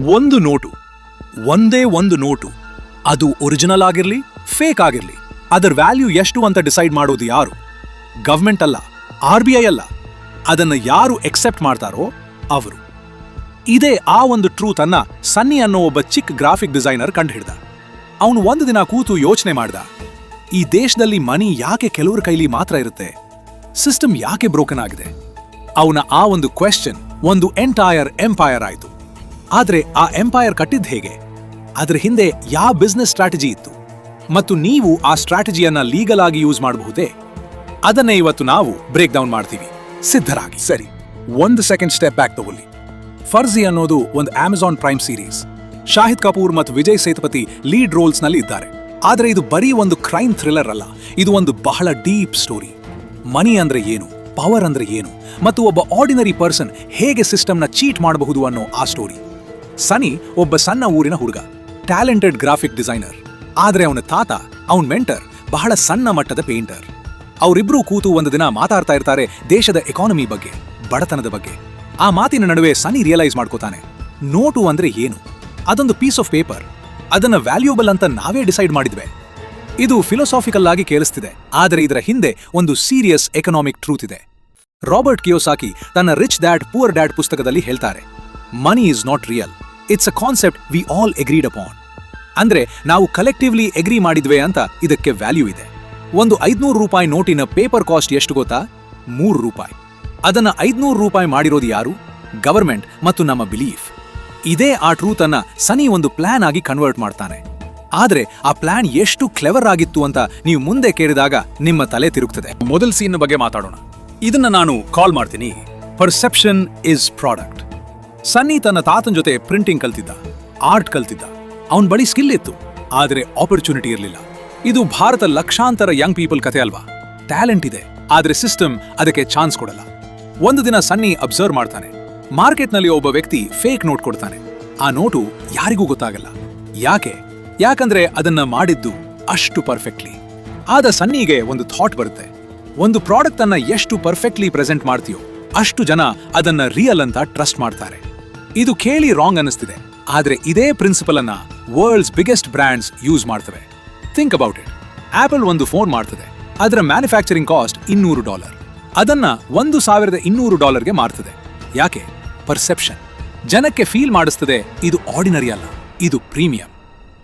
ಒಂದು ನೋಟು, ಒಂದೇ ಒಂದು ನೋಟು, ಅದು ಒರಿಜಿನಲ್ ಆಗಿರ್ಲಿ ಫೇಕ್ ಆಗಿರ್ಲಿ, ಅದರ ವ್ಯಾಲ್ಯೂ ಎಷ್ಟು ಅಂತ ಡಿಸೈಡ್ ಮಾಡೋದು ಯಾರು? ಗವರ್ಮೆಂಟ್ ಅಲ್ಲ, RBI ಅಲ್ಲ. ಅದನ್ನು ಯಾರು ಎಕ್ಸೆಪ್ಟ್ ಮಾಡ್ತಾರೋ ಅವರು. ಇದೇ ಆ ಒಂದು ಟ್ರೂತ್ ಅನ್ನ ಸನ್ನಿ ಅನ್ನೋ ಒಬ್ಬ ಚಿಕ್ಕ ಗ್ರಾಫಿಕ್ ಡಿಸೈನರ್ ಕಂಡುಹಿಡ್ದ. ಅವನು ಒಂದು ದಿನ ಕೂತು ಯೋಚನೆ ಮಾಡ್ದ, ಈ ದೇಶದಲ್ಲಿ ಮನಿ ಯಾಕೆ ಕೆಲವ್ರ ಕೈಲಿ ಮಾತ್ರ ಇರುತ್ತೆ? ಸಿಸ್ಟಮ್ ಯಾಕೆ ಬ್ರೋಕನ್ ಆಗಿದೆ? ಅವನ ಆ ಒಂದು ಕ್ವೆಶ್ಚನ್ ಒಂದು ಎಂಟೈರ್ ಎಂಪೈರ್ ಆಯಿತು. ಆದ್ರೆ ಆ ಎಂಪೈರ್ ಕಟ್ಟಿದ್ ಹೇಗೆ? ಅದ್ರ ಹಿಂದೆ ಯಾವ ಬಿಸ್ನೆಸ್ ಸ್ಟ್ರಾಟಜಿ ಇತ್ತು? ಮತ್ತು ನೀವು ಆ ಸ್ಟ್ರಾಟಜಿಯನ್ನ ಲೀಗಲ್ ಆಗಿ ಯೂಸ್ ಮಾಡಬಹುದೇ? ಅದನ್ನೇ ಇವತ್ತು ನಾವು ಬ್ರೇಕ್ ಡೌನ್ ಮಾಡ್ತೀವಿ. ಸಿದ್ಧರಾಗಿ. ಸರಿ, ಒಂದು ಸೆಕೆಂಡ್ ಸ್ಟೆಪ್ ಬ್ಯಾಕ್ ತಗೊಳ್ಳಿ. ಫರ್ಜಿ ಅನ್ನೋದು ಒಂದು Amazon prime series. Shahid Kapoor ಮತ್ತು ವಿಜಯ್ ಸೇತುಪತಿ ಲೀಡ್ ರೋಲ್ಸ್ ನಲ್ಲಿ ಇದ್ದಾರೆ. ಆದ್ರೆ ಇದು ಬರೀ ಒಂದು ಕ್ರೈಮ್ ಥ್ರಿಲ್ಲರ್ ಅಲ್ಲ, ಇದು ಒಂದು ಬಹಳ ಡೀಪ್ ಸ್ಟೋರಿ. ಮನಿ ಅಂದ್ರೆ ಏನು, ಪವರ್ ಅಂದ್ರೆ ಏನು, ಮತ್ತು ಒಬ್ಬ ಆರ್ಡಿನರಿ ಪರ್ಸನ್ ಹೇಗೆ ಸಿಸ್ಟಮ್ನ ಚೀಟ್ ಮಾಡಬಹುದು ಅನ್ನೋ ಆ ಸ್ಟೋರಿ. ಸನಿ ಒಬ್ಬ ಸಣ್ಣ ಊರಿನ ಹುಡುಗ, ಟ್ಯಾಲೆಂಟೆಡ್ ಗ್ರಾಫಿಕ್ ಡಿಸೈನರ್. ಆದ್ರೆ ಅವನ ತಾತ, ಅವನ ಮೆಂಟರ್, ಬಹಳ ಸಣ್ಣ ಮಟ್ಟದ ಪೇಂಟರ್. ಅವರಿಬ್ರು ಕೂತು ಒಂದು ದಿನ ಮಾತಾಡ್ತಾ ಇರ್ತಾರೆ ದೇಶದ ಎಕಾನಮಿ ಬಗ್ಗೆ, ಬಡತನದ ಬಗ್ಗೆ. ಆ ಮಾತಿನ ನಡುವೆ ಸನಿ ರಿಯಲೈಸ್ ಮಾಡ್ಕೋತಾನೆ, ನೋಟು ಅಂದ್ರೆ ಏನು? ಅದೊಂದು ಪೀಸ್ ಆಫ್ ಪೇಪರ್. ಅದನ್ನ ವ್ಯಾಲ್ಯೂಬಲ್ ಅಂತ ನಾವೇ ಡಿಸೈಡ್ ಮಾಡಿದ್ವಿ. ಇದು ಫಿಲಸಾಫಿಕಲ್ ಆಗಿ ಕೇಳಿಸ್ತಿದೆ, ಆದರೆ ಇದರ ಹಿಂದೆ ಒಂದು ಸೀರಿಯಸ್ ಎಕನಾಮಿಕ್ ಟ್ರೂತ್ ಇದೆ. ರಾಬರ್ಟ್ ಕಿಯೋಸಾಕಿ ತನ್ನ ರಿಚ್ ಡ್ಯಾಡ್ ಪೂರ್ ಡ್ಯಾಡ್ ಪುಸ್ತಕದಲ್ಲಿ ಹೇಳ್ತಾರೆ, money is not real, it's a concept we all agreed upon. ಅಂದ್ರೆ ನಾವು ಕಲೆಕ್ಟಿವ್ಲಿ ಎಗ್ರಿ ಮಾಡಿದ್ವಿ ಅಂತ ಇದಕ್ಕೆ ವ್ಯಾಲ್ಯೂ ಇದೆ. ಒಂದು 500 ರೂಪಾಯಿ ನೋಟಿನ ಪೇಪರ್ ಕಾಸ್ಟ್ ಎಷ್ಟು ಗೊತ್ತಾ? 3 ರೂಪಾಯಿ. ಅದನ್ನ 500 ರೂಪಾಯಿ ಮಾಡಿರೋದು ಯಾರು? ಗವರ್ಮೆಂಟ್ ಮತ್ತು ನಮ್ಮ ಬಿಲೀಫ್. ಇದೇ ಆ ಟ್ರೂತ್ ಅನ್ನ ಸನಿ ಒಂದು ಪ್ಲಾನ್ ಆಗಿ ಕನ್ವರ್ಟ್ ಮಾಡ್ತಾನೆ. ಆದ್ರೆ ಆ ಪ್ಲಾನ್ ಎಷ್ಟು ಕ್ಲೆವರ್ ಆಗಿತ್ತು ಅಂತ ನೀವು ಮುಂದೆ ಕೇಳಿದಾಗ ನಿಮ್ಮ ತಲೆ ತಿರುಗ್ತದೆ. ಮೊದಲ ಸೀನ್ ಬಗ್ಗೆ ಮಾತಾಡೋಣ. ಇದನ್ನ ನಾನು ಕಾಲ್ ಮಾಡ್ತೀನಿ ಪರ್ಸೆಪ್ಷನ್ ಇಸ್ ಪ್ರಾಡಕ್ಟ್. ಸನ್ನಿ ತನ್ನ ತಾತನ ಜೊತೆ ಪ್ರಿಂಟಿಂಗ್ ಕಲ್ತಿದ್ದ, ಆರ್ಟ್ ಕಲ್ತಿದ್ದ. ಅವನ ಬಳಿ ಸ್ಕಿಲ್ ಇತ್ತು, ಆದ್ರೆ ಆಪರ್ಚುನಿಟಿ ಇರಲಿಲ್ಲ. ಇದು ಭಾರತ ಲಕ್ಷಾಂತರ ಯಂಗ್ ಪೀಪಲ್ ಕಥೆ ಅಲ್ವಾ? ಟ್ಯಾಲೆಂಟ್ ಇದೆ, ಆದ್ರೆ ಸಿಸ್ಟಮ್ ಅದಕ್ಕೆ ಚಾನ್ಸ್ ಕೊಡಲ್ಲ. ಒಂದು ದಿನ ಸನ್ನಿ ಅಬ್ಸರ್ವ್ ಮಾಡ್ತಾನೆ, ಮಾರ್ಕೆಟ್ನಲ್ಲಿ ಒಬ್ಬ ವ್ಯಕ್ತಿ ಫೇಕ್ ನೋಟ್ ಕೊಡ್ತಾನೆ. ಆ ನೋಟು ಯಾರಿಗೂ ಗೊತ್ತಾಗಲ್ಲ. ಯಾಕಂದ್ರೆ ಅದನ್ನ ಮಾಡಿದ್ದು ಅಷ್ಟು ಪರ್ಫೆಕ್ಟ್ಲಿ. ಆದ ಸನ್ನಿಗೆ ಒಂದು ಥಾಟ್ ಬರುತ್ತೆ, ಒಂದು ಪ್ರಾಡಕ್ಟ್ ಅನ್ನ ಎಷ್ಟು ಪರ್ಫೆಕ್ಟ್ಲಿ ಪ್ರೆಸೆಂಟ್ ಮಾಡ್ತೀಯೋ ಅಷ್ಟು ಜನ ಅದನ್ನ ರಿಯಲ್ ಅಂತ ಟ್ರಸ್ಟ್ ಮಾಡ್ತಾರೆ. ಇದು ಕೇಳಿ ರಾಂಗ್ ಅನಿಸ್ತಿದೆ, ಆದ್ರೆ ಇದೇ ಪ್ರಿನ್ಸಿಪಲ್ ಅನ್ನ ವರ್ಲ್ಡ್ಸ್ ಬಿಗ್ಗೆಸ್ಟ್ ಬ್ರ್ಯಾಂಡ್ಸ್ ಯೂಸ್ ಮಾಡ್ತವೆ. Think about it. ಆಪಲ್ ಒಂದು ಫೋನ್ ಮಾಡ್ತದೆ, ಅದರ ಮ್ಯಾನುಫ್ಯಾಕ್ಚರಿಂಗ್ ಕಾಸ್ಟ್ $200. ಅದನ್ನ $1,200 ಮಾರ್ತದೆ. ಯಾಕೆ? ಪರ್ಸೆಪ್ಷನ್. ಜನಕ್ಕೆ ಫೀಲ್ ಮಾಡಿಸ್ತದೆ ಇದು ಆರ್ಡಿನರಿ ಅಲ್ಲ, ಇದು ಪ್ರೀಮಿಯಂ.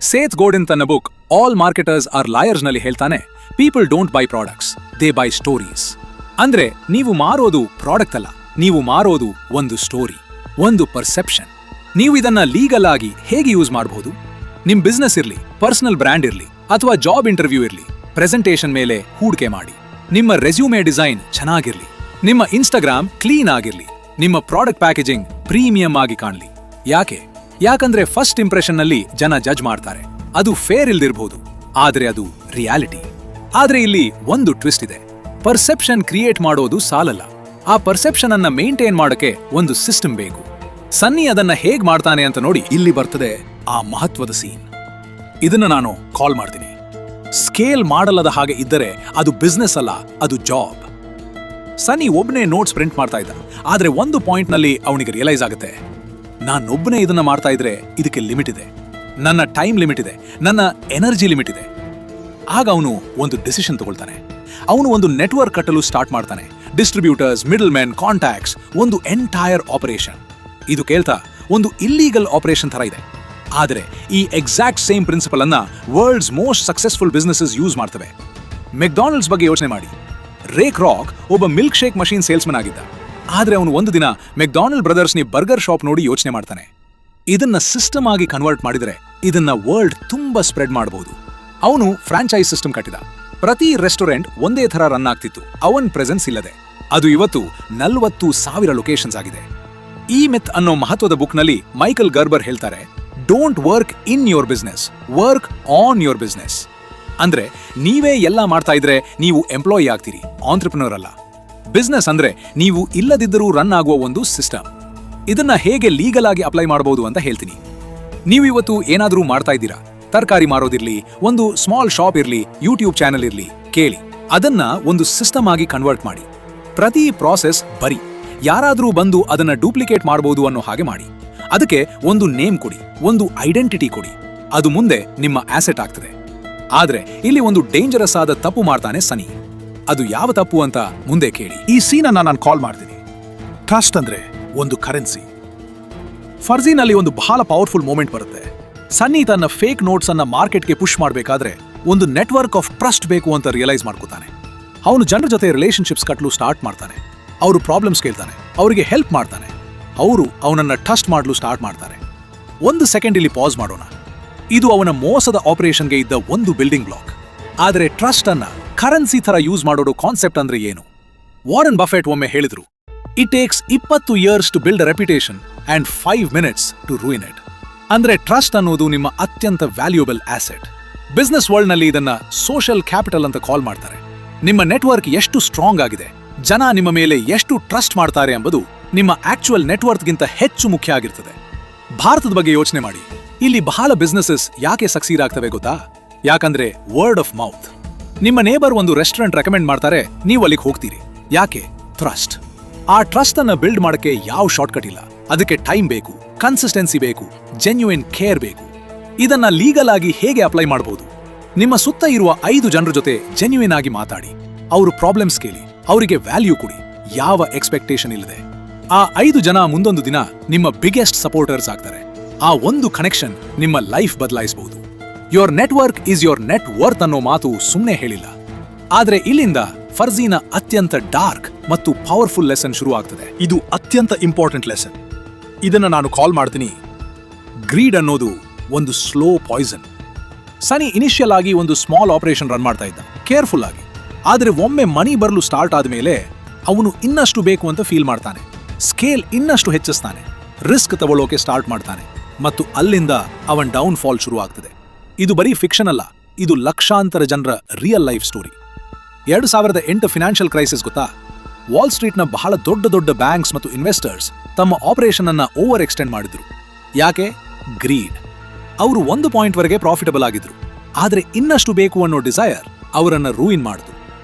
ಸೇತ್ ಗೋಡಿನ್ ತನ್ನ book all marketers R liars ನಲ್ಲಿ ಹೇಳ್ತಾನೆ, people don't by products, they by stories. ಅಂದ್ರೆ ನೀವು ಮಾರೋದು ಪ್ರಾಡಕ್ಟ್ ಅಲ್ಲ, ನೀವು ಮಾರೋದು ಒಂದು ಸ್ಟೋರಿ, ಒಂದು ಪರ್ಸೆಪ್ಷನ್. ನೀವು ಇದನ್ನ ಲೀಗಲ್ ಆಗಿ ಹೇಗೆ ಯೂಸ್ ಮಾಡಬಹುದು? ನಿಮ್ ಬಿಸ್ನೆಸ್ ಇರ್ಲಿ, ಪರ್ಸನಲ್ ಬ್ರ್ಯಾಂಡ್ ಇರ್ಲಿ, ಅಥವಾ ಜಾಬ್ ಇಂಟರ್ವ್ಯೂ ಇರ್ಲಿ, ಪ್ರೆಸೆಂಟೇಷನ್ ಮೇಲೆ ಹೂಡಿಕೆ ಮಾಡಿ. ನಿಮ್ಮ ರೆಸ್ಯೂಮೆ ಡಿಸೈನ್ ಚೆನ್ನಾಗಿರ್ಲಿ, ನಿಮ್ಮ ಇನ್ಸ್ಟಾಗ್ರಾಮ್ ಕ್ಲೀನ್ ಆಗಿರ್ಲಿ, ನಿಮ್ಮ ಪ್ರಾಡಕ್ಟ್ ಪ್ಯಾಕೇಜಿಂಗ್ ಪ್ರೀಮಿಯಂ ಆಗಿ ಕಾಣಲಿ. ಯಾಕಂದ್ರೆ ಫಸ್ಟ್ ಇಂಪ್ರೆಷನ್ ನಲ್ಲಿ ಜನ ಜಡ್ಜ್ ಮಾಡ್ತಾರೆ. ಅದು ಫೇರ್ ಇಲ್ದಿರಬಹುದು, ಆದ್ರೆ ಅದು ರಿಯಾಲಿಟಿ. ಆದ್ರೆ ಇಲ್ಲಿ ಒಂದು ಟ್ವಿಸ್ಟ್ ಇದೆ. ಪರ್ಸೆಪ್ಷನ್ ಕ್ರಿಯೇಟ್ ಮಾಡೋದು ಸಾಲಲ್ಲ, ಆ ಪರ್ಸೆಪ್ಷನ್ ಅನ್ನ ಮೇಂಟೈನ್ ಮಾಡೋಕೆ ಒಂದು ಸಿಸ್ಟಮ್ ಬೇಕು. ಸನ್ನಿ ಅದನ್ನ ಹೇಗ್ ಮಾಡ್ತಾನೆ ಅಂತ ನೋಡಿ ಇಲ್ಲಿ ಬರ್ತದೆ ಆ ಮಹತ್ವದ ಸೀನ್. ಇದನ್ನ ನಾನು ಕಾಲ್ ಮಾಡ್ತೀನಿ ಸ್ಕೇಲ್ ಮಾಡಲ್ಲದ ಹಾಗೆ ಇದ್ದರೆ ಅದು ಬಿಸ್ನೆಸ್ ಅಲ್ಲ, ಅದು ಜಾಬ್. ಸನ್ನಿ ಒಬ್ಬನೇ ನೋಟ್ಸ್ ಪ್ರಿಂಟ್ ಮಾಡ್ತಾ ಇದ್ದ, ಆದ್ರೆ ಒಂದು ಪಾಯಿಂಟ್ ನಲ್ಲಿ ಅವನಿಗೆ ರಿಯಲೈಸ್ ಆಗುತ್ತೆ, ನಾನೊಬ್ಬನೇ ಇದನ್ನ ಮಾಡ್ತಾ ಇದ್ರೆ ಇದಕ್ಕೆ ಲಿಮಿಟ್ ಇದೆ, ನನ್ನ ಟೈಮ್ ಲಿಮಿಟ್ ಇದೆ, ನನ್ನ ಎನರ್ಜಿ ಲಿಮಿಟ್ ಇದೆ. ಆಗ ಅವನು ಒಂದು ಡಿಸಿಷನ್ ತಗೊಳ್ತಾನೆ. ಅವನು ಒಂದು ನೆಟ್ವರ್ಕ್ ಕಟ್ಟಲು ಸ್ಟಾರ್ಟ್ ಮಾಡ್ತಾನೆ. ಡಿಸ್ಟ್ರಿಬ್ಯೂಟರ್ಸ್, ಮಿಡಲ್ ಮೆನ್, ಕಾಂಟ್ಯಾಕ್ಟ್ಸ್, ಒಂದು ಎಂಟೈರ್ ಆಪರೇಷನ್. ಇದು ಕೇಳ್ತಾ ಒಂದು ಇಲ್ಲೀಗಲ್ ಆಪರೇಷನ್ ತರ ಇದೆ, ಆದರೆ ಈ ಎಕ್ಸಾಕ್ಟ್ ಸೇಮ್ ಪ್ರಿನ್ಸಿಪಲ್ ಅನ್ನ world's most successful businesses use ಮಾಡ್ತವೆ. ಮೆಕ್ಡಾನಲ್ಡ್ಸ್ ಬಗ್ಗೆ ಯೋಚನೆ ಮಾಡಿ. ರೇ ಕ್ರಾಕ್ ಒಬ್ಬ ಮಿಲ್ಕ್ ಶೇಕ್ ಮಷೀನ್ ಸೇಲ್ಸ್ಮನ್ ಆಗಿದ್ದ, ಆದ್ರೆ ಅವನು ಒಂದು ದಿನ ಮೆಕ್ಡಾನಲ್ಡ್ ಬ್ರದರ್ಸ್ ನಿ ಬರ್ಗರ್ ಶಾಪ್ ನೋಡಿ ಯೋಚನೆ ಮಾಡ್ತಾನೆ, ಇದನ್ನ ಸಿಸ್ಟಮ್ ಆಗಿ ಕನ್ವರ್ಟ್ ಮಾಡಿದ್ರೆ ಇದನ್ನ ವರ್ಲ್ಡ್ ತುಂಬಾ ಸ್ಪ್ರೆಡ್ ಮಾಡಬಹುದು. ಅವನು ಫ್ರಾಂಚೈಸ್ ಸಿಸ್ಟಮ್ ಕಟ್ಟಿದ. ಪ್ರತಿ ರೆಸ್ಟೋರೆಂಟ್ ಒಂದೇ ತರ ರನ್ ಆಗ್ತಿತ್ತು, ಅವನ್ ಪ್ರೆಸೆನ್ಸ್ ಇಲ್ಲದೆ. ಅದು ಇವತ್ತು 40,000 ಲೊಕೇಶನ್ಸ್ ಆಗಿದೆ. ಈ ಮಿತ್ ಅನ್ನೋ ಮಹತ್ವದ ಬುಕ್ ನಲ್ಲಿ ಮೈಕಲ್ ಗರ್ಬರ್ ಹೇಳ್ತಾರೆ, don't work in your business, work on your business. ಅಂದ್ರೆ ನೀವೇ ಎಲ್ಲ ಮಾಡ್ತಾ ಇದ್ರೆ ನೀವು ಎಂಪ್ಲಾಯಿ ಆಗ್ತೀರಿ, ಆಂಟ್ರಪ್ರಿನರ್ ಅಲ್ಲ. ಬಿಸ್ನೆಸ್ ಅಂದ್ರೆ ನೀವು ಇಲ್ಲದಿದ್ದರೂ ರನ್ ಆಗುವ ಒಂದು ಸಿಸ್ಟಮ್. ಇದನ್ನ ಹೇಗೆ ಲೀಗಲ್ ಆಗಿ ಅಪ್ಲೈ ಮಾಡಬಹುದು ಅಂತ ಹೇಳ್ತೀನಿ. ನೀವು ಇವತ್ತು ಏನಾದರೂ ಮಾಡ್ತಾ ಇದ್ದೀರಾ, ತರಕಾರಿ ಮಾರೋದಿರ್ಲಿ, ಒಂದು ಸ್ಮಾಲ್ ಶಾಪ್ ಇರ್ಲಿ, ಯೂಟ್ಯೂಬ್ ಚಾನೆಲ್ ಇರ್ಲಿ, ಕೇಳಿ ಅದನ್ನ ಒಂದು ಸಿಸ್ಟಮ್ ಆಗಿ ಕನ್ವರ್ಟ್ ಮಾಡಿ. ಪ್ರತಿ ಪ್ರಾಸೆಸ್ ಬರೀ ಯಾರಾದರೂ ಬಂದು ಅದನ್ನ ಡೂಪ್ಲಿಕೇಟ್ ಮಾಡಬಹುದು ಅನ್ನೋ ಹಾಗೆ ಮಾಡಿ. ಅದಕ್ಕೆ ಒಂದು ನೇಮ್ ಕೊಡಿ, ಒಂದು ಐಡೆಂಟಿಟಿ ಕೊಡಿ, ಅದು ಮುಂದೆ ನಿಮ್ಮ ಆಸೆಟ್ ಆಗ್ತದೆ. ಆದ್ರೆ ಇಲ್ಲಿ ಒಂದು ಡೇಂಜರಸ್ ಆದ ತಪ್ಪು ಮಾಡ್ತಾನೆ ಸನಿ. ಅದು ಯಾವ ತಪ್ಪು ಅಂತ ಮುಂದೆ ಕೇಳಿ. ಈ ಸೀನನ್ನ ನಾನು ಕಾಲ್ ಮಾಡ್ತೀನಿ. ಟ್ರಸ್ಟ್ ಅಂದ್ರೆ ಒಂದು ಕರೆನ್ಸಿ. ಫರ್ಜಿನಲ್ಲಿ ಒಂದು ಬಹಳ ಪವರ್ಫುಲ್ ಮೂಮೆಂಟ್ ಬರುತ್ತೆ. ಸನ್ನಿ ತನ್ನ ಫೇಕ್ ನೋಟ್ಸ್ ಅನ್ನ ಮಾರ್ಕೆಟ್ಗೆ ಪುಷ್ ಮಾಡಬೇಕಾದ್ರೆ ಒಂದು ನೆಟ್ವರ್ಕ್ ಆಫ್ ಟ್ರಸ್ಟ್ ಬೇಕು ಅಂತ ರಿಯಲೈಸ್ ಮಾಡ್ಕೋತಾನೆ. ಅವನು ಜನರ ಜೊತೆ ರಿಲೇಶನ್ಶಿಪ್ಸ್ ಕಟ್ಟಲು ಸ್ಟಾರ್ಟ್ ಮಾಡ್ತಾನೆ. ಅವರು ಪ್ರಾಬ್ಲಮ್ಸ್ ಕೇಳ್ತಾನೆ, ಅವರಿಗೆ ಹೆಲ್ಪ್ ಮಾಡ್ತಾನೆ, ಅವರು ಅವನನ್ನ ಟ್ರಸ್ಟ್ ಮಾಡಲು ಸ್ಟಾರ್ಟ್ ಮಾಡ್ತಾರೆ. ಒಂದು ಸೆಕೆಂಡ್ ಇಲ್ಲಿ ಪಾಸ್ ಮಾಡೋಣ. ಇದು ಅವನ ಮೋಸದ ಆಪರೇಷನ್ಗೆ ಇದ್ದ ಒಂದು ಬಿಲ್ಡಿಂಗ್ ಬ್ಲಾಕ್. ಆದರೆ ಟ್ರಸ್ಟ್ ಅನ್ನ ಕರೆನ್ಸಿ ತರ ಯೂಸ್ ಮಾಡೋದು ಕಾನ್ಸೆಪ್ಟ್ ಅಂದ್ರೆ ಏನು? ವಾರನ್ ಬಫೆಟ್ ಒಮ್ಮೆ ಹೇಳಿದ್ರು, it takes 20 years to build a reputation and 5 minutes to ruin it. ಅಂದ್ರೆ ಟ್ರಸ್ಟ್ ಅನ್ನೋದು ನಿಮ್ಮ ಅತ್ಯಂತ ವ್ಯಾಲ್ಯೂಬಲ್ ಆಸೆಟ್. ಬಿಸ್ನೆಸ್ ವರ್ಲ್ಡ್ ನಲ್ಲಿ ಇದನ್ನ ಸೋಷಿಯಲ್ ಕ್ಯಾಪಿಟಲ್ ಅಂತ ಕಾಲ್ ಮಾಡ್ತಾರೆ. ನಿಮ್ಮ ನೆಟ್ವರ್ಕ್ ಎಷ್ಟು ಸ್ಟ್ರಾಂಗ್ ಆಗಿದೆ, ಜನ ನಿಮ್ಮ ಮೇಲೆ ಎಷ್ಟು ಟ್ರಸ್ಟ್ ಮಾಡ್ತಾರೆ ಎಂಬುದು ನಿಮ್ಮ ಆಕ್ಚುಯಲ್ ನೆಟ್ವರ್ಕ್ಗಿಂತ ಹೆಚ್ಚು ಮುಖ್ಯ ಆಗಿರ್ತದೆ. ಭಾರತದ ಬಗ್ಗೆ ಯೋಚನೆ ಮಾಡಿ. ಇಲ್ಲಿ ಬಹಳ ಬಿಸ್ನೆಸಸ್ ಯಾಕೆ ಸಕ್ಸೀಡ್ ಆಗ್ತವೆ ಗೊತ್ತಾ? ಯಾಕಂದ್ರೆ ವರ್ಡ್ ಆಫ್ ಮೌತ್. ನಿಮ್ಮ ನೇಬರ್ ಒಂದು ರೆಸ್ಟೋರೆಂಟ್ ರೆಕಮೆಂಡ್ ಮಾಡ್ತಾರೆ, ನೀವು ಅಲ್ಲಿಗೆ ಹೋಗ್ತೀರಿ. ಯಾಕೆ? ಟ್ರಸ್ಟ್. ಆ ಟ್ರಸ್ಟ್ ಅನ್ನ ಬಿಲ್ಡ್ ಮಾಡಕ್ಕೆ ಯಾವ ಶಾರ್ಟ್ಕಟ್ ಇಲ್ಲ. ಅದಕ್ಕೆ ಟೈಮ್ ಬೇಕು, ಕನ್ಸಿಸ್ಟೆನ್ಸಿ ಬೇಕು, ಜೆನ್ಯುಯಿನ್ ಕೇರ್ ಬೇಕು. ಇದನ್ನ ಲೀಗಲ್ ಆಗಿ ಹೇಗೆ ಅಪ್ಲೈ ಮಾಡಬಹುದು? ನಿಮ್ಮ ಸುತ್ತ ಇರುವ 5 ಜನರ ಜೊತೆ ಜೆನ್ಯುಯಿನ್ ಆಗಿ ಮಾತಾಡಿ, ಅವರು ಪ್ರಾಬ್ಲಮ್ಸ್ ಕೇಳಿ, ಅವರಿಗೆ ವ್ಯಾಲ್ಯೂ ಕೊಡಿ, ಯಾವ ಎಕ್ಸ್ಪೆಕ್ಟೇಷನ್ ಇಲ್ಲದೆ. ಆ 5 ಜನ ಮುಂದೊಂದು ದಿನ ನಿಮ್ಮ ಬಿಗ್ಗೆಸ್ಟ್ ಸಪೋರ್ಟರ್ಸ್ ಆಗ್ತಾರೆ. ಆ ಒಂದು ಕನೆಕ್ಷನ್ ನಿಮ್ಮ ಲೈಫ್ ಬದಲಾಯಿಸಬಹುದು. Your network is your net worth ಅನ್ನೋ ಮಾತು ಸುಮ್ಮನೆ ಹೇಳಿಲ್ಲ. ಆದ್ರೆ ಇಲ್ಲಿಂದ ಫರ್ಜಿನ ಅತ್ಯಂತ ಡಾರ್ಕ್ ಮತ್ತು ಪವರ್ಫುಲ್ ಲೆಸನ್ ಶುರು ಆಗ್ತದೆ. ಇದು ಅತ್ಯಂತ ಇಂಪಾರ್ಟೆಂಟ್ ಲೆಸನ್. ಇದನ್ನ ನಾನು ಕಾಲ್ ಮಾಡ್ತೀನಿ, ಗ್ರೀಡ್ ಅನ್ನೋದು ಒಂದು ಸ್ಲೋ ಪಾಯ್ಸನ್. ಸನಿ ಇನಿಷಿಯಲ್ ಆಗಿ ಒಂದು ಸ್ಮಾಲ್ ಆಪರೇಷನ್ ರನ್ ಮಾಡ್ತಾ ಇದ್ದ, ಕೇರ್ಫುಲ್ ಆಗಿ. ಆದ್ರೆ ಒಮ್ಮೆ ಮನಿ ಬರಲು ಸ್ಟಾರ್ಟ್ ಆದ್ಮೇಲೆ ಅವನು ಇನ್ನಷ್ಟು ಬೇಕು ಅಂತ ಫೀಲ್ ಮಾಡ್ತಾನೆ. ಸ್ಕೇಲ್ ಇನ್ನಷ್ಟು ಹೆಚ್ಚಿಸ್ತಾನೆ, ರಿಸ್ಕ್ ತಗೊಳ್ಳೋಕೆ ಸ್ಟಾರ್ಟ್ ಮಾಡ್ತಾನೆ, ಮತ್ತು ಅಲ್ಲಿಂದ ಅವನ್ ಡೌನ್ ಫಾಲ್ ಶುರು ಆಗ್ತದೆ. ಇದು ಬರೀ ಫಿಕ್ಷನ್ ಅಲ್ಲ, ಇದು ಲಕ್ಷಾಂತರ ಜನರ real life story. 2008 financial crisis ಗೊತ್ತಾ? ವಾಲ್ ಸ್ಟ್ರೀಟ್ನ ಬಹಳ ದೊಡ್ಡ ದೊಡ್ಡ ಬ್ಯಾಂಕ್ಸ್ ಮತ್ತು ಇನ್ವೆಸ್ಟರ್ಸ್ ತಮ್ಮ ಆಪರೇಷನ್ ಅನ್ನ ಓವರ್ ಎಕ್ಸ್ಟೆಂಡ್ ಮಾಡಿದ್ರು. ಯಾಕೆ? ಗ್ರೀಡ್. ಅವರು ಒಂದು ಪಾಯಿಂಟ್ ವರೆಗೆ ಪ್ರಾಫಿಟಬಲ್ ಆಗಿದ್ರು, ಆದ್ರೆ ಇನ್ನಷ್ಟು ಬೇಕು ಅನ್ನೋ ಡಿಸೈರ್ ಅವರನ್ನ ರೂಯಿನ್ ಮಾಡಿದ್ರು.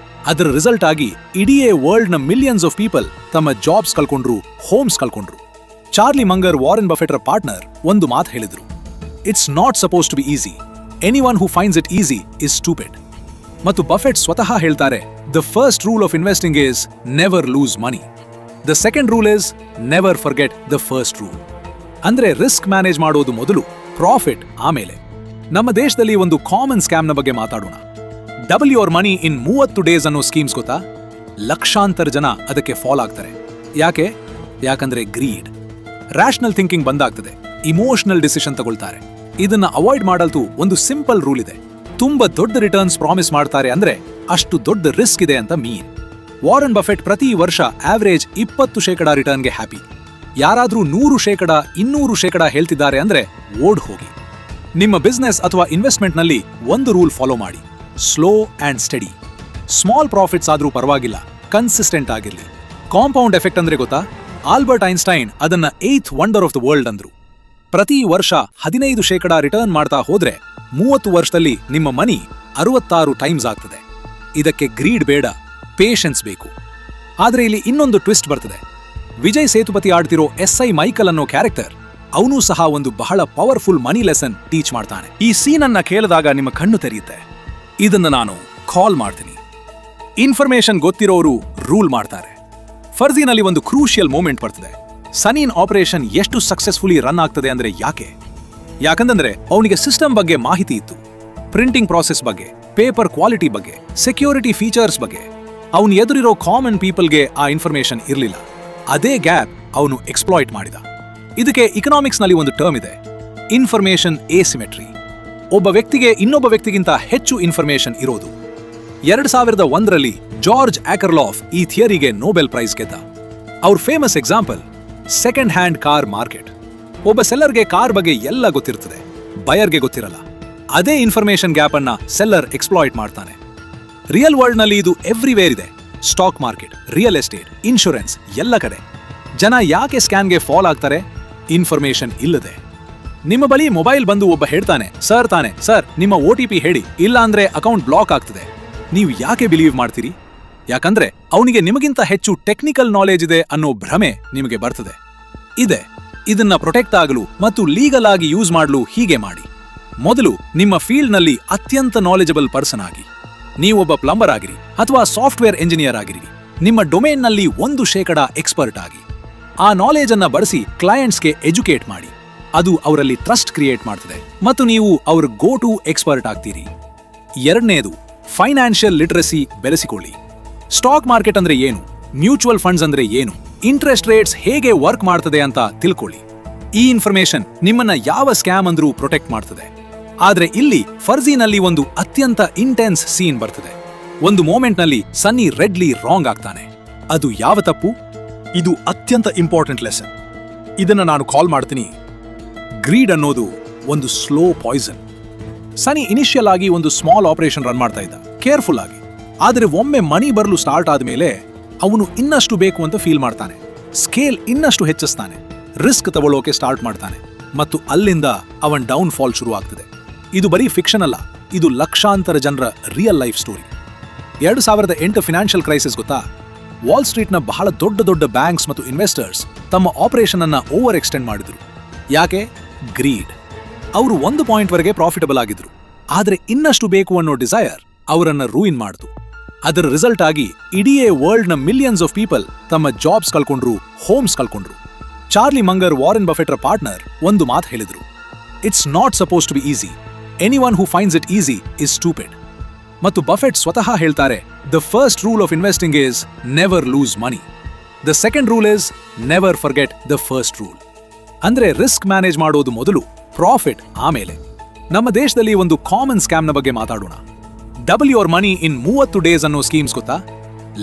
ಅದರ ರಿಸಲ್ಟ್ ಆಗಿ ಇಡೀ ವರ್ಲ್ಡ್ನ ಮಿಲಿಯನ್ಸ್ ಆಫ್ ಪೀಪಲ್ ತಮ್ಮ ಜಾಬ್ಸ್ ಕಳ್ಕೊಂಡ್ರು, ಹೋಮ್ಸ್ ಕಳ್ಕೊಂಡ್ರು. ಚಾರ್ಲಿ ಮಂಗರ್, ವಾರನ್ ಬಫೆಟ್ರ ಪಾರ್ಟ್ನರ್, ಒಂದು ಮಾತು ಹೇಳಿದ್ರು, it's not suppose to be easy. Anyone who finds it easy is stupid. ಮತ್ತು ಬಫೆಟ್ ಸ್ವತಃ ಹೇಳ್ತಾರೆ, the first rule of investing is never lose money. The second rule is never forget the first rule. ಅಂದ್ರೆ risk manage ಮಾಡೋದು ಮೊದಲು, profit ಆಮೇಲೆ. ನಮ್ಮ ದೇಶದಲ್ಲಿ ಒಂದು ಕಾಮನ್ ಸ್ಕ್ಯಾಮ್ನ ಬಗ್ಗೆ ಮಾತಾಡೋಣ. Double your money in 30 days ಅನ್ನೋ ಸ್ಕೀಮ್ಸ್ ಗೊತ್ತಾ? ಲಕ್ಷಾಂತರ ಜನ ಅದಕ್ಕೆ ಫಾಲ್ ಆಗ್ತಾರೆ. ಯಾಕೆ? ಯಾಕಂದ್ರೆ ಗ್ರೀಡ್. ರ್ಯಾಷನಲ್ ಥಿಂಕಿಂಗ್ ಬಂದಾಗ್ತದೆ, ಇಮೋಷನಲ್ ಡಿಸಿಷನ್ ತಗೊಳ್ತಾರೆ. ಇದನ್ನ ಅವಾಯ್ಡ್ ಮಾಡಲ್ತು ಒಂದು ಸಿಂಪಲ್ ರೂಲ್ ಇದೆ, ತುಂಬಾ ದೊಡ್ಡ ರಿಟರ್ನ್ಸ್ ಪ್ರಾಮಿಸ್ ಮಾಡ್ತಾರೆ ಅಂದ್ರೆ ಅಷ್ಟು ದೊಡ್ಡ ರಿಸ್ಕ್ ಇದೆ ಅಂತ ಮೀನ್. ವಾರನ್ ಬಫೆಟ್ ಪ್ರತಿ ವರ್ಷ ಆವರೇಜ್ 20% ರಿಟರ್ನ್ಗೆ ಹ್ಯಾಪಿ. ಯಾರಾದ್ರೂ 100%, 200% ಹೇಳ್ತಿದ್ದಾರೆ ಅಂದ್ರೆ ಓಡ್ ಹೋಗಿ. ನಿಮ್ಮ ಬಿಸ್ನೆಸ್ ಅಥವಾ ಇನ್ವೆಸ್ಟ್ಮೆಂಟ್ ನಲ್ಲಿ ಒಂದು ರೂಲ್ ಫಾಲೋ ಮಾಡಿ, slow and study. Small profits ಆದ್ರೂ ಪರವಾಗಿಲ್ಲ, ಕನ್ಸಿಸ್ಟೆಂಟ್ ಆಗಿರ್ಲಿ. ಕಾಂಪೌಂಡ್ ಎಫೆಕ್ಟ್ ಅಂದ್ರೆ ಗೊತ್ತಾ? ಆಲ್ಬರ್ಟ್ ಐನ್ಸ್ಟೈನ್ ಅದನ್ನ 8th wonder of the world ಅಂದ್ರು. ಪ್ರತಿ ವರ್ಷ 15% ರಿಟರ್ನ್ ಮಾಡ್ತಾ ಹೋದ್ರೆ 30 ವರ್ಷದಲ್ಲಿ ನಿಮ್ಮ ಮನಿ 66 ಟೈಮ್ಸ್ ಆಗ್ತದೆ. ಇದಕ್ಕೆ ಗ್ರೀಡ್ ಬೇಡ, ಪೇಷನ್ಸ್ ಬೇಕು. ಆದ್ರೆ ಇಲ್ಲಿ ಇನ್ನೊಂದು ಟ್ವಿಸ್ಟ್ ಬರ್ತದೆ. ವಿಜಯ್ ಸೇತುಪತಿ ಆಡ್ತಿರೋ SI ಮೈಕಲ್ ಅನ್ನೋ ಕ್ಯಾರೆಕ್ಟರ್, ಅವನೂ ಸಹ ಒಂದು ಬಹಳ ಪವರ್ಫುಲ್ ಮನಿ ಲೆಸನ್ ಟೀಚ್ ಮಾಡ್ತಾನೆ. ಈ ಸೀನ್ ಅನ್ನ ಕೇಳಿದಾಗ ನಿಮ್ಮ ಕಣ್ಣು ತೆರೆಯುತ್ತೆ. ಇದನ್ನ ನಾನು ಕಾಲ್ ಮಾಡ್ತೀನಿ. ಇನ್ಫಾರ್ಮೇಶನ್ ಗೊತ್ತಿರೋರು ರೂಲ್ ಮಾಡ್ತಾರೆ. ಫರ್ಜಿನಲ್ಲಿ ಒಂದು ಕ್ರೂಷಿಯಲ್ ಮೂಮೆಂಟ್ ಬರ್ತದೆ. ಸನಿನ್ ಆಪರೇಷನ್ ಎಷ್ಟು ಸಕ್ಸಸ್ಫುಲಿ ರನ್ ಆಗ್ತದೆ ಅಂದ್ರೆ ಯಾಕೆ? ಯಾಕಂದ್ರೆ ಅವನಿಗೆ ಸಿಸ್ಟಮ್ ಬಗ್ಗೆ ಮಾಹಿತಿ ಇತ್ತು, ಪ್ರಿಂಟಿಂಗ್ ಪ್ರಾಸೆಸ್ ಬಗ್ಗೆ, ಪೇಪರ್ ಕ್ವಾಲಿಟಿ ಬಗ್ಗೆ, ಸೆಕ್ಯೂರಿಟಿ ಫೀಚರ್ಸ್ ಬಗ್ಗೆ. ಅವನು ಎದುರಿರೋ ಕಾಮನ್ ಪೀಪಲ್ಗೆ ಆ ಇನ್ಫಾರ್ಮೇಶನ್ ಇರಲಿಲ್ಲ. ಅದೇ ಗ್ಯಾಪ್ ಅವನು ಎಕ್ಸ್ಪ್ಲಾಯ್ಟ್ ಮಾಡಿದ. ಇದಕ್ಕೆ ಇಕನಾಮಿಕ್ಸ್ ನಲ್ಲಿ ಒಂದು ಟರ್ಮ್ ಇದೆ, ಇನ್ಫಾರ್ಮೇಶನ್ ಎಸಿಮೆಟ್ರಿ. ಒಬ್ಬ ವ್ಯಕ್ತಿಗೆ ಇನ್ನೊಬ್ಬ ವ್ಯಕ್ತಿಗಿಂತ ಹೆಚ್ಚು ಇನ್ಫಾರ್ಮೇಶನ್ ಇರೋದು. 2001ರಲ್ಲಿ ಜಾರ್ಜ್ ಆಕರ್ಲಾಫ್ ಈ ಥಿಯರಿಗೆ ನೊಬೆಲ್ ಪ್ರೈಸ್ ಗೆದ್ದ. ಅವ್ರ famous example second hand car market. ಒಬ್ಬ ಸೆಲ್ಲರ್ಗೆ ಕಾರ್ ಬಗ್ಗೆ ಎಲ್ಲ ಗೊತ್ತಿರ್ತದೆ, ಬಯರ್ಗೆ ಗೊತ್ತಿರಲ್ಲ. ಅದೇ ಇನ್ಫಾರ್ಮೇಶನ್ ಗ್ಯಾಪ್ ಅನ್ನ ಸೆಲ್ಲರ್ ಎಕ್ಸ್ಪ್ಲಾಯ್ಟ್ ಮಾಡ್ತಾನೆ. ರಿಯಲ್ ವರ್ಲ್ಡ್ ನಲ್ಲಿ ಇದು ಎವ್ರಿವೇರ್ ಇದೆ. Stock market, real estate, insurance, ಎಲ್ಲ ಕಡೆ. ಜನ ಯಾಕೆ ಸ್ಕ್ಯಾನ್ಗೆ ಫಾಲ್ ಆಗ್ತಾರೆ? ಇನ್ಫಾರ್ಮೇಶನ್ ಇಲ್ಲದೆ. ನಿಮ್ಮ ಬಳಿ ಮೊಬೈಲ್ ಬಂದು ಒಬ್ಬ ಹೇಳ್ತಾನೆ, ಸರ್ ನಿಮ್ಮ OTP ಹೇಳಿ, ಇಲ್ಲ ಅಂದ್ರೆ ಅಕೌಂಟ್ ಬ್ಲಾಕ್ ಆಗ್ತದೆ. ನೀವು ಯಾಕೆ ಬಿಲೀವ್ ಮಾಡ್ತೀರಿ? ಯಾಕಂದ್ರೆ ಅವನಿಗೆ ನಿಮಗಿಂತ ಹೆಚ್ಚು ಟೆಕ್ನಿಕಲ್ ನಾಲೆಜ್ ಇದೆ ಅನ್ನೋ ಭ್ರಮೆ ನಿಮಗೆ ಬರ್ತದೆ. ಇದೆ, ಇದನ್ನ ಪ್ರೊಟೆಕ್ಟ್ ಆಗಲು ಮತ್ತು ಲೀಗಲ್ ಆಗಿ ಯೂಸ್ ಮಾಡಲು ಹೀಗೆ ಮಾಡಿ. ಮೊದಲು ನಿಮ್ಮ ಫೀಲ್ಡ್ನಲ್ಲಿ ಅತ್ಯಂತ ನಾಲೆಜಬಲ್ ಪರ್ಸನ್ ಆಗಿ. ನೀವೊಬ್ಬ ಪ್ಲಂಬರ್ ಆಗಿರಿ ಅಥವಾ ಸಾಫ್ಟ್ವೇರ್ ಎಂಜಿನಿಯರ್ ಆಗಿರಿ, ನಿಮ್ಮ ಡೊಮೇನ್ನಲ್ಲಿ 1% ಎಕ್ಸ್ಪರ್ಟ್ ಆಗಿ. ಆ ನಾಲೆಜ್ ಅನ್ನ ಬಳಸಿ ಕ್ಲೈಂಟ್ಸ್ಗೆ ಎಜುಕೇಟ್ ಮಾಡಿ. ಅದು ಅವರಲ್ಲಿ ಟ್ರಸ್ಟ್ ಕ್ರಿಯೇಟ್ ಮಾಡ್ತದೆ ಮತ್ತು ನೀವು ಅವ್ರ ಗೋ ಟು ಎಕ್ಸ್ಪರ್ಟ್ ಆಗ್ತೀರಿ. ಎರಡನೇದು, ಫೈನಾನ್ಷಿಯಲ್ ಲಿಟರಸಿ ಬೆಳೆಸಿಕೊಳ್ಳಿ. ಸ್ಟಾಕ್ ಮಾರ್ಕೆಟ್ ಅಂದ್ರೆ ಏನು, ಮ್ಯೂಚುವಲ್ ಫಂಡ್ಸ್ ಅಂದ್ರೆ ಏನು, ಇಂಟ್ರೆಸ್ಟ್ ರೇಟ್ಸ್ ಹೇಗೆ ವರ್ಕ್ ಮಾಡ್ತದೆ ಅಂತ ತಿಳ್ಕೊಳ್ಳಿ. ಈ ಇನ್ಫಾರ್ಮೇಶನ್ ನಿಮ್ಮನ್ನ ಯಾವ ಸ್ಕ್ಯಾಮ್ ಅಂದ್ರೂ ಪ್ರೊಟೆಕ್ಟ್ ಮಾಡ್ತದೆ. ಆದ್ರೆ ಇಲ್ಲಿ ಫರ್ಜಿನಲ್ಲಿ ಒಂದು ಅತ್ಯಂತ ಇಂಟೆನ್ಸ್ ಸೀನ್ ಬರ್ತದೆ. ಒಂದು ಮೂಮೆಂಟ್ನಲ್ಲಿ ಸನ್ನಿ ರೆಡ್ಲಿ ರಾಂಗ್ ಆಗ್ತಾನೆ. ಅದು ಯಾವ ತಪ್ಪು? ಇದು ಅತ್ಯಂತ ಇಂಪಾರ್ಟೆಂಟ್ ಲೆಸನ್. ಇದನ್ನ ನಾನು ಕಾಲ್ ಮಾಡ್ತೀನಿ ಗ್ರೀಡ್ ಅನ್ನೋದು ಒಂದು ಸ್ಲೋ ಪಾಯ್ಸನ್. ಸನಿ ಇನಿಷಿಯಲ್ ಆಗಿ ಒಂದು ಸ್ಮಾಲ್ ಆಪರೇಷನ್ ರನ್ ಮಾಡ್ತಾ ಇದ್ದ, ಕೇರ್ಫುಲ್ ಆಗಿ. ಆದರೆ ಒಮ್ಮೆ ಮನಿ ಬರಲು ಸ್ಟಾರ್ಟ್ ಆದ್ಮೇಲೆ ಅವನು ಇನ್ನಷ್ಟು ಬೇಕು ಅಂತ ಫೀಲ್ ಮಾಡ್ತಾನೆ. ಸ್ಕೇಲ್ ಇನ್ನಷ್ಟು ಹೆಚ್ಚಿಸ್ತಾನೆ, ರಿಸ್ಕ್ ತಗೊಳ್ಳೋಕೆ ಸ್ಟಾರ್ಟ್ ಮಾಡ್ತಾನೆ ಮತ್ತು ಅಲ್ಲಿಂದ ಅವನ್ ಡೌನ್ ಫಾಲ್ ಶುರು ಆಗ್ತದೆ. ಇದು ಬರೀ ಫಿಕ್ಷನ್ ಅಲ್ಲ, ಇದು ಲಕ್ಷಾಂತರ ಜನರ real life story. 2008 financial crisis ಗೊತ್ತಾ? ವಾಲ್ ಸ್ಟ್ರೀಟ್ನ ಬಹಳ ದೊಡ್ಡ ದೊಡ್ಡ ಬ್ಯಾಂಕ್ಸ್ ಮತ್ತು ಇನ್ವೆಸ್ಟರ್ಸ್ ತಮ್ಮ ಆಪರೇಷನ್ ಅನ್ನ ಓವರ್ ಎಕ್ಸ್ಟೆಂಡ್ ಮಾಡಿದ್ರು. ಯಾಕೆ? ಗ್ರೀಡ್. ಅವರು 1 ಪಾಯಿಂಟ್ ವರೆಗೆ ಪ್ರಾಫಿಟಬಲ್ ಆಗಿದ್ರು, ಆದರೆ ಇನ್ನಷ್ಟು ಬೇಕು ಅನ್ನೋ ಡಿಸೈರ್ ಅವರನ್ನ ರೂಯಿನ್ ಮಾಡ್ತು. ಅದರ ರಿಸಲ್ಟ್ ಆಗಿ ಇಡೀ ವರ್ಲ್ಡ್ನ ಮಿಲಿಯನ್ಸ್ ಆಫ್ ಪೀಪಲ್ ತಮ್ಮ ಜಾಬ್ಸ್ ಕಳ್ಕೊಂಡ್ರು, ಹೋಮ್ಸ್ ಕಳ್ಕೊಂಡ್ರು. ಚಾರ್ಲಿ ಮಂಗರ್, ವಾರೆನ್ ಬಫೆಟ್ರ ಪಾರ್ಟ್ನರ್, ಒಂದು ಮಾತು ಹೇಳಿದ್ರು: it's not suppose to be easy. Anyone who finds it easy is stupid. ಮತ್ತು ಬಫೆಟ್ ಸ್ವತಃ ಹೇಳ್ತಾರೆ, the first rule of investing is never lose money. The second rule is never forget the first rule. ಅಂದ್ರೆ risk manage ಮಾಡೋದು ಮೊದಲು, profit ಆಮೇಲೆ. ನಮ್ಮ ದೇಶದಲ್ಲಿ ಒಂದು ಕಾಮನ್ ಸ್ಕ್ಯಾಮ್ನ ಬಗ್ಗೆ ಮಾತಾಡೋಣ. Double your money in 30 days ಅನ್ನೋ ಸ್ಕೀಮ್ಸ್ ಗೊತ್ತಾ?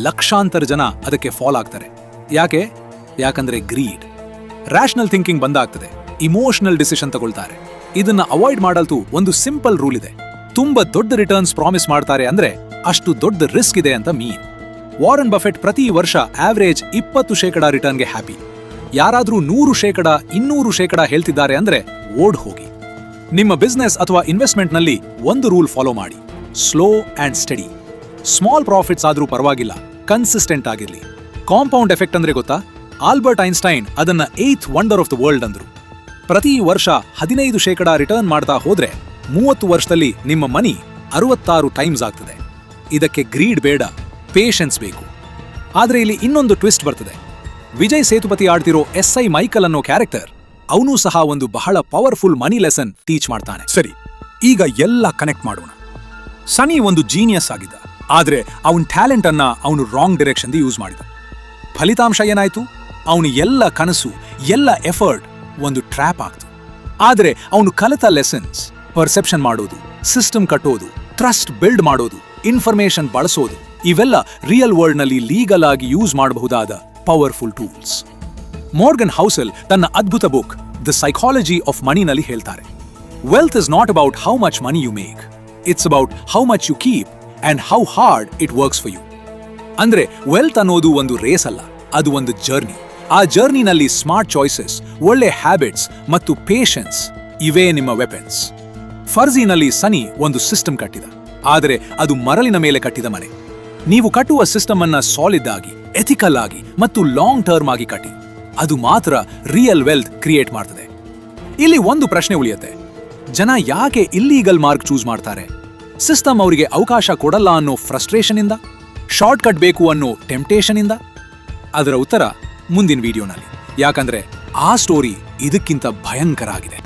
ಲಕ್ಷಾಂತರ ಜನ ಅದಕ್ಕೆ ಫಾಲ್ ಆಗ್ತಾರೆ. ಯಾಕೆ? ಯಾಕಂದ್ರೆ ಗ್ರೀಡ್. ರ್ಯಾಷನಲ್ ಥಿಂಕಿಂಗ್ ಬಂದಾಗ್ತದೆ, ಇಮೋಷನಲ್ ಡಿಸಿಷನ್ ತಗೊಳ್ತಾರೆ. ಇದನ್ನ ಅವಾಯ್ಡ್ ಮಾಡಲ್ತು ಒಂದು ಸಿಂಪಲ್ ರೂಲ್ ಇದೆ: ತುಂಬಾ ದೊಡ್ಡ ರಿಟರ್ನ್ಸ್ ಪ್ರಾಮಿಸ್ ಮಾಡ್ತಾರೆ ಅಂದ್ರೆ ಅಷ್ಟು ದೊಡ್ಡ ರಿಸ್ಕ್ ಇದೆ ಅಂತ ಮೀನ್. ವಾರೆನ್ ಬಫೆಟ್ ಪ್ರತಿ ವರ್ಷ ಆವರೇಜ್ 20% ರಿಟರ್ನ್ಗೆ ಹ್ಯಾಪಿ. ಯಾರಾದ್ರೂ 100%, 200% ಹೇಳ್ತಿದ್ದಾರೆ ಅಂದ್ರೆ ಓಡ್ ಹೋಗಿ. ನಿಮ್ಮ ಬಿಸ್ನೆಸ್ ಅಥವಾ ಇನ್ವೆಸ್ಟ್ಮೆಂಟ್ನಲ್ಲಿ ಒಂದು ರೂಲ್ ಫಾಲೋ ಮಾಡಿ: slow and study. Small profits ಆದ್ರೂ ಪರವಾಗಿಲ್ಲ, ಕನ್ಸಿಸ್ಟೆಂಟ್ ಆಗಿರ್ಲಿ. ಕಾಂಪೌಂಡ್ ಎಫೆಕ್ಟ್ ಅಂದ್ರೆ ಗೊತ್ತಾ? ಆಲ್ಬರ್ಟ್ ಐನ್ಸ್ಟೈನ್ ಅದನ್ನ 8th wonder of the world ಅಂದ್ರು. ಪ್ರತಿ ವರ್ಷ 15% ರಿಟರ್ನ್ ಮಾಡ್ತಾ ಹೋದ್ರೆ 30 ವರ್ಷದಲ್ಲಿ ನಿಮ್ಮ ಮನಿ 66 ಟೈಮ್ಸ್ ಆಗ್ತದೆ. ಇದಕ್ಕೆ ಗ್ರೀಡ್ ಬೇಡ, ಪೇಷನ್ಸ್ ಬೇಕು. ಆದ್ರೆ ಇಲ್ಲಿ ಇನ್ನೊಂದು ಟ್ವಿಸ್ಟ್ ಬರ್ತದೆ. ವಿಜಯ್ ಸೇತುಪತಿ ಆಡ್ತಿರೋ SI ಮೈಕಲ್ ಅನ್ನೋ ಕ್ಯಾರೆಕ್ಟರ್, ಅವನೂ ಸಹ ಒಂದು ಬಹಳ ಪವರ್ಫುಲ್ ಮನಿ ಲೆಸನ್ ಟೀಚ್ ಮಾಡ್ತಾನೆ. ಸರಿ, ಈಗ ಎಲ್ಲ ಕನೆಕ್ಟ್ ಮಾಡೋಣ. ಸನಿ ಒಂದು ಜೀನಿಯಸ್ ಆಗಿದ್ದ, ಆದ್ರೆ ಅವನ ಟ್ಯಾಲೆಂಟ್ ಅನ್ನ ಅವನು ರಾಂಗ್ ಡೈರೆಕ್ಷನ್ ಯೂಸ್ ಮಾಡಿದ. ಫಲಿತಾಂಶ ಏನಾಯ್ತು? ಅವನು ಎಲ್ಲ ಕನಸು, ಎಲ್ಲ ಎಫರ್ಟ್ ಒಂದು ಟ್ರ್ಯಾಪ್ ಆಗ್ತು. ಆದ್ರೆ ಅವನು ಕಲಿತ ಲೆಸನ್ಸ್, ಪರ್ಸೆಪ್ಷನ್ ಮಾಡೋದು, ಸಿಸ್ಟಮ್ ಕಟ್ಟೋದು, ಟ್ರಸ್ಟ್ ಬಿಲ್ಡ್ ಮಾಡೋದು, ಇನ್ಫಾರ್ಮೇಶನ್ ಬಳಸೋದು, ಇವೆಲ್ಲ ರಿಯಲ್ ವರ್ಲ್ಡ್ ನಲ್ಲಿ ಲೀಗಲ್ ಆಗಿ ಯೂಸ್ ಮಾಡಬಹುದಾದ ಪವರ್ಫುಲ್ ಟೂಲ್ಸ್. ಮಾರ್ಗನ್ ಹೌಸೆಲ್ ತನ್ನ ಅದ್ಭುತ ಬುಕ್ ದ ಸೈಕಾಲಜಿ ಆಫ್ ಮನಿನಲ್ಲಿ ಹೇಳ್ತಾರೆ, wealth is not about how much money you make, it's about how much you keep and how hard it works for you. ಅಂದ್ರೆ wealth ಅನ್ನೋದು ಒಂದು race ಅಲ್ಲ, ಅದು ಒಂದು ಜರ್ನಿ. ಆ ಜರ್ನಿನಲ್ಲಿ ಸ್ಮಾರ್ಟ್ ಚಾಯ್ಸಸ್, ಒಳ್ಳೆ ಹ್ಯಾಬಿಟ್ಸ್ ಮತ್ತು ಪೇಷನ್ಸ್ ಇವೇ ನಿಮ್ಮ ವೆಪನ್ಸ್. ಫರ್ಜಿನಲ್ಲಿ ಸನಿ ಒಂದು ಸಿಸ್ಟಮ್ ಕಟ್ಟಿದ, ಆದರೆ ಅದು ಮರಳಿನ ಮೇಲೆ ಕಟ್ಟಿದ ಮನೆ. ನೀವು ಕಟ್ಟುವ ಸಿಸ್ಟಮ್ ಅನ್ನ ಸಾಲಿಡ್ ಆಗಿ, ಎಥಿಕಲ್ ಆಗಿ ಮತ್ತು ಲಾಂಗ್ ಟರ್ಮ್ ಆಗಿ ಕಟ್ಟಿ. ಅದು ಮಾತ್ರ ರಿಯಲ್ ವೆಲ್ತ್ ಕ್ರಿಯೇಟ್ ಮಾಡ್ತದೆ. ಇಲ್ಲಿ ಒಂದು ಪ್ರಶ್ನೆ ಉಳಿಯುತ್ತೆ: ಜನ ಯಾಕೆ ಇಲ್ಲೀಗಲ್ ಮಾರ್ಕ್ ಚೂಸ್ ಮಾಡ್ತಾರೆ? ಸಿಸ್ಟಮ್ ಅವರಿಗೆ ಅವಕಾಶ ಕೊಡಲ್ಲ ಅನ್ನೋ ಫ್ರಸ್ಟ್ರೇಷನ್ ಇಂದ, ಶಾರ್ಟ್ ಕಟ್ ಬೇಕು ಅನ್ನೋ ಟೆಂಪ್ಟೇಷನ್ ಇಂದ? ಅದರ ಉತ್ತರ ಮುಂದಿನ ವಿಡಿಯೋನಲ್ಲಿ, ಯಾಕಂದ್ರೆ ಆ ಸ್ಟೋರಿ ಇದಕ್ಕಿಂತ ಭಯಂಕರ ಆಗಿದೆ.